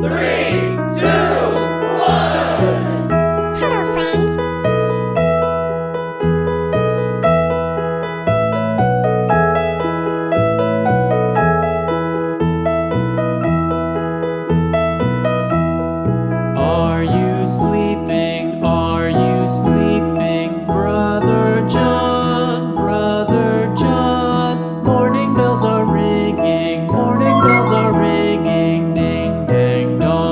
Three, two, one. Hello, friends. Are you sleeping? Are you sleeping? Brother John, Brother John. Morning bells are ringing, morning bells are ringing, ding dang dong.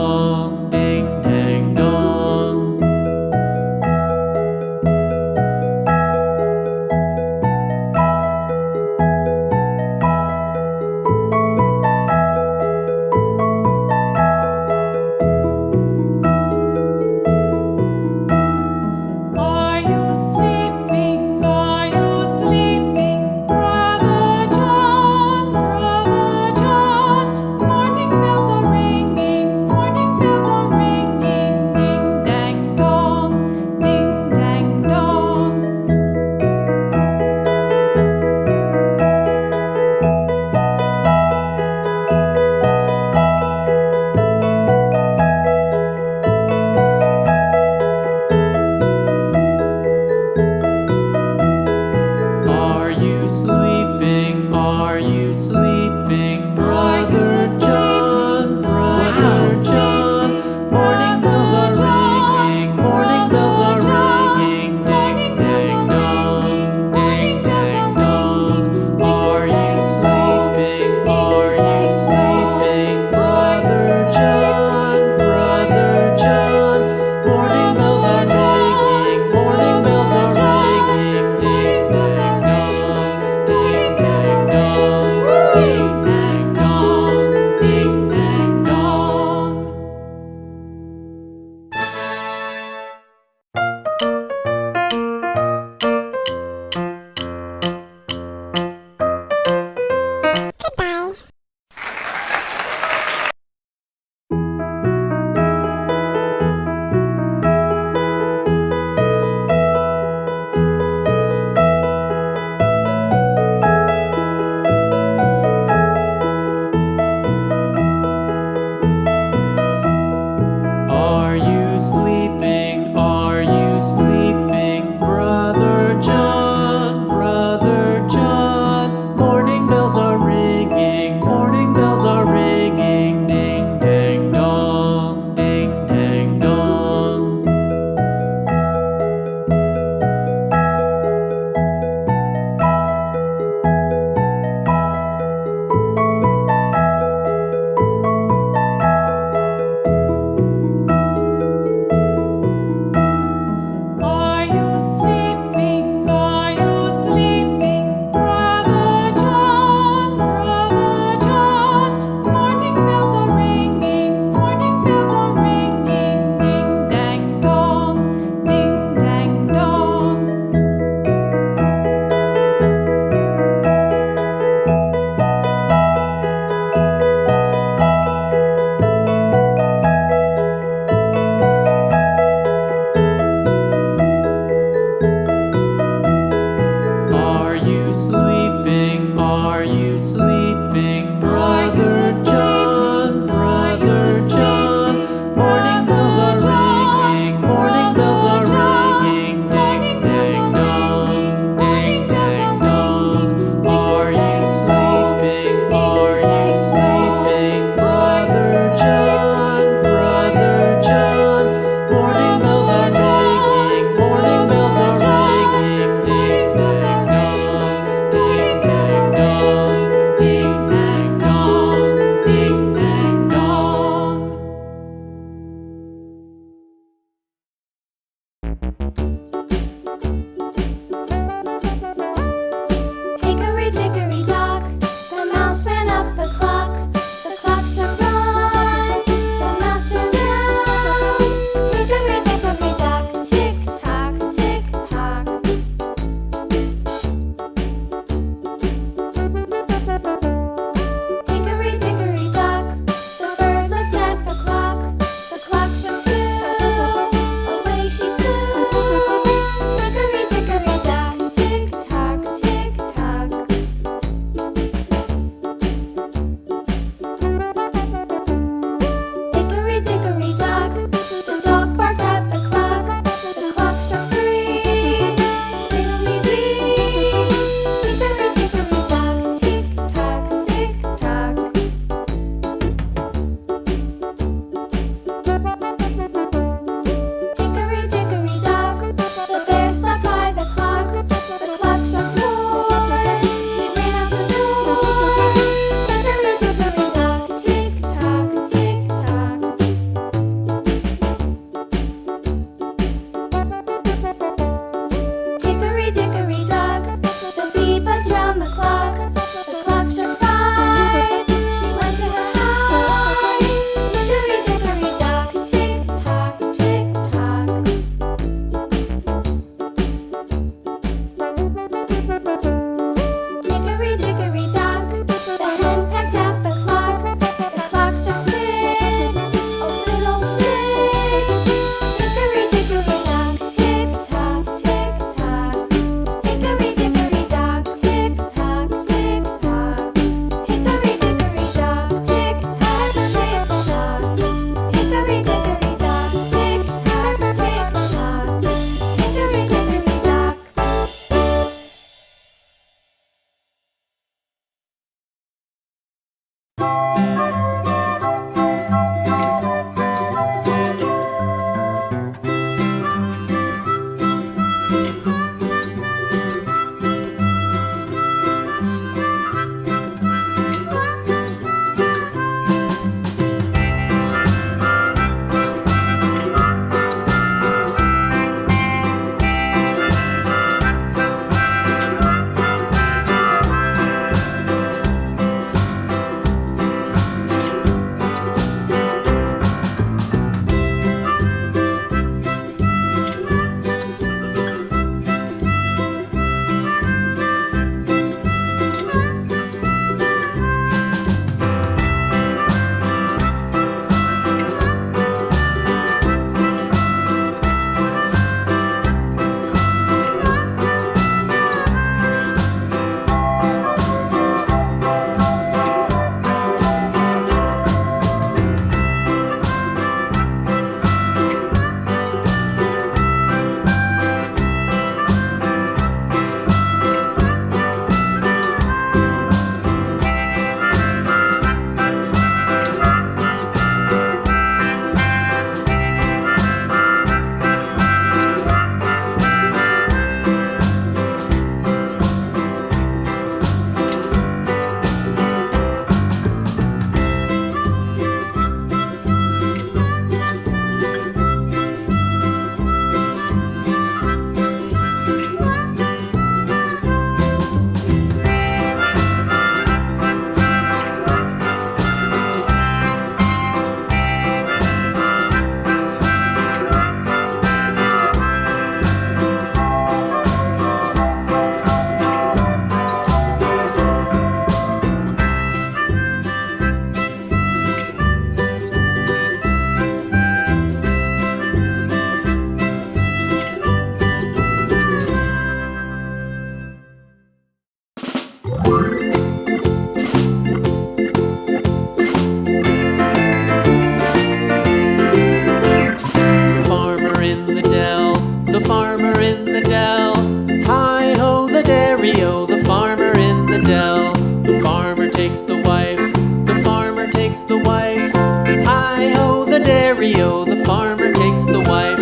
dairy-o, the farmer takes the wife.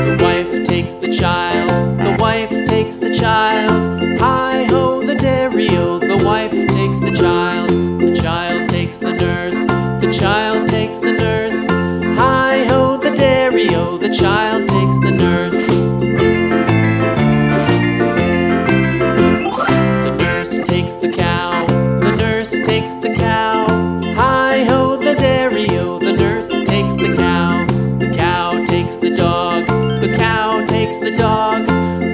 The wife takes the child, the wife takes the child. Hi-ho, the dairy-o, the wife takes the child. The child takes the nurse, the child takes the nurse. Hi-ho, the dairy-o, the child takes the nurse. The nurse takes the cow, the nurse takes the cow. Hi-ho, the dairy-o, the nurse takes the cow. The cow takes the dog, the cow takes the dog.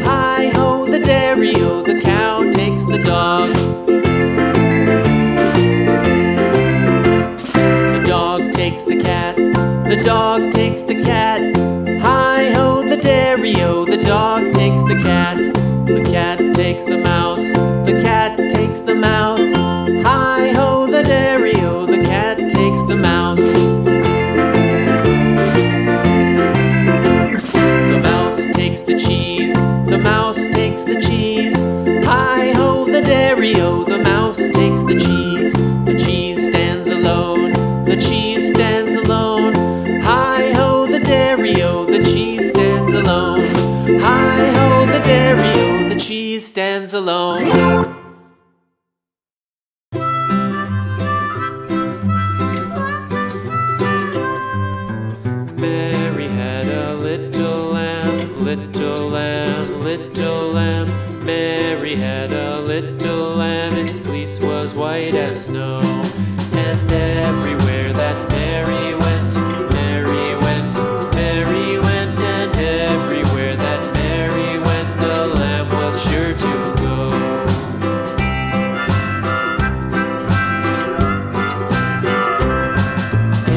Hi-ho, the dairy-o, the cow takes the dog. The dog takes the cat, the dog takes the cat. Hi-ho, the dairy-o, the dog takes the cat. The cat takes the mouse, the cat takes the mouse. Hi-ho, the dairy-o, the cat takes the mouse. The mouse takes the cheese, the mouse takes the cheese. Hi-ho, the dairy-o, the mouse takes the cheese. The cheese stands alone, the cheese stands alone. Hi-ho, the dairy-o, the cheese stands alone. Hi-ho, the dairy-o, the cheese stands alone. Mary had a little lamb, little lamb, little lamb. Mary had a little lamb, its fleece was white as snow. And everywhere that Mary went, Mary went, Mary went. And everywhere that Mary went, the lamb was sure to go.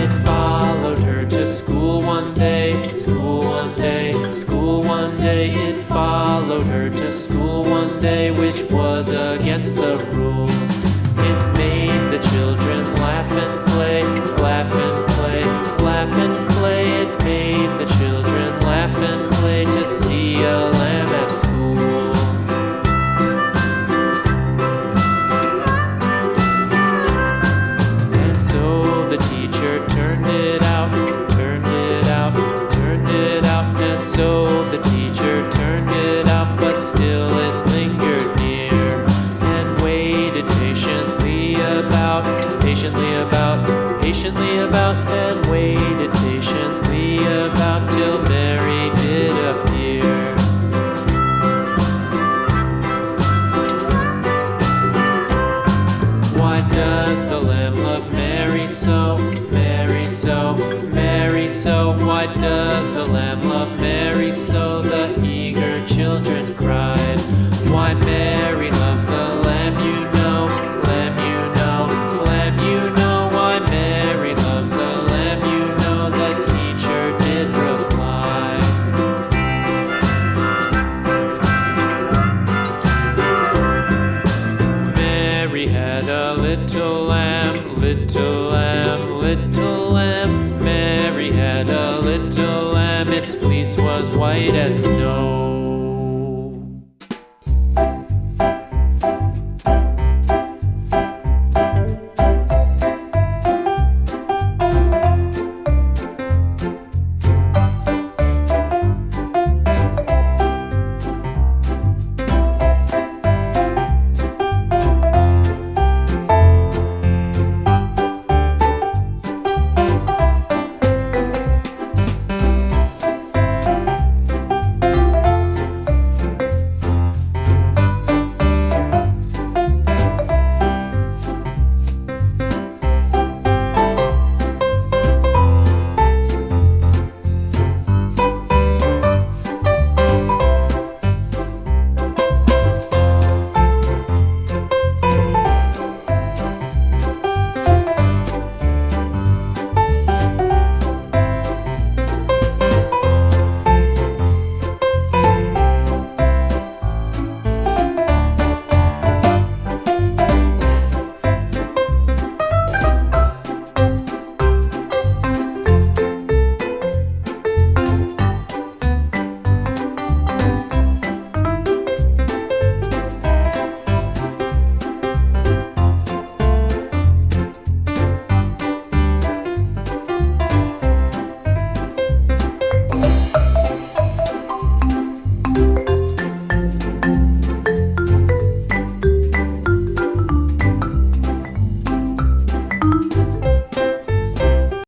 It followed her to school one day, school one day, school one day. It followed her to school one day, which was against the rules. It made the children laugh and play, laugh and play, laugh and play. It made the children laugh and play to see a lamb at school. And so the teacher turned it out, turned it out, turned it out. And so the teacher turned it out, but still it lingered near and waited patiently about, patiently about, patiently about, and waited patiently about till Mary did appear. Why does the lamb love Mary so, Mary so, Mary so? Why does the lamb love Mary so? The eager children cried. Why Mary loves the lamb, you know, lamb, you know, lamb, you know. Why Mary loves the lamb, you know, the teacher did reply. Mary had a little lamb, little lamb, little lamb. Mary had a little lamb, its fleece was white as snow.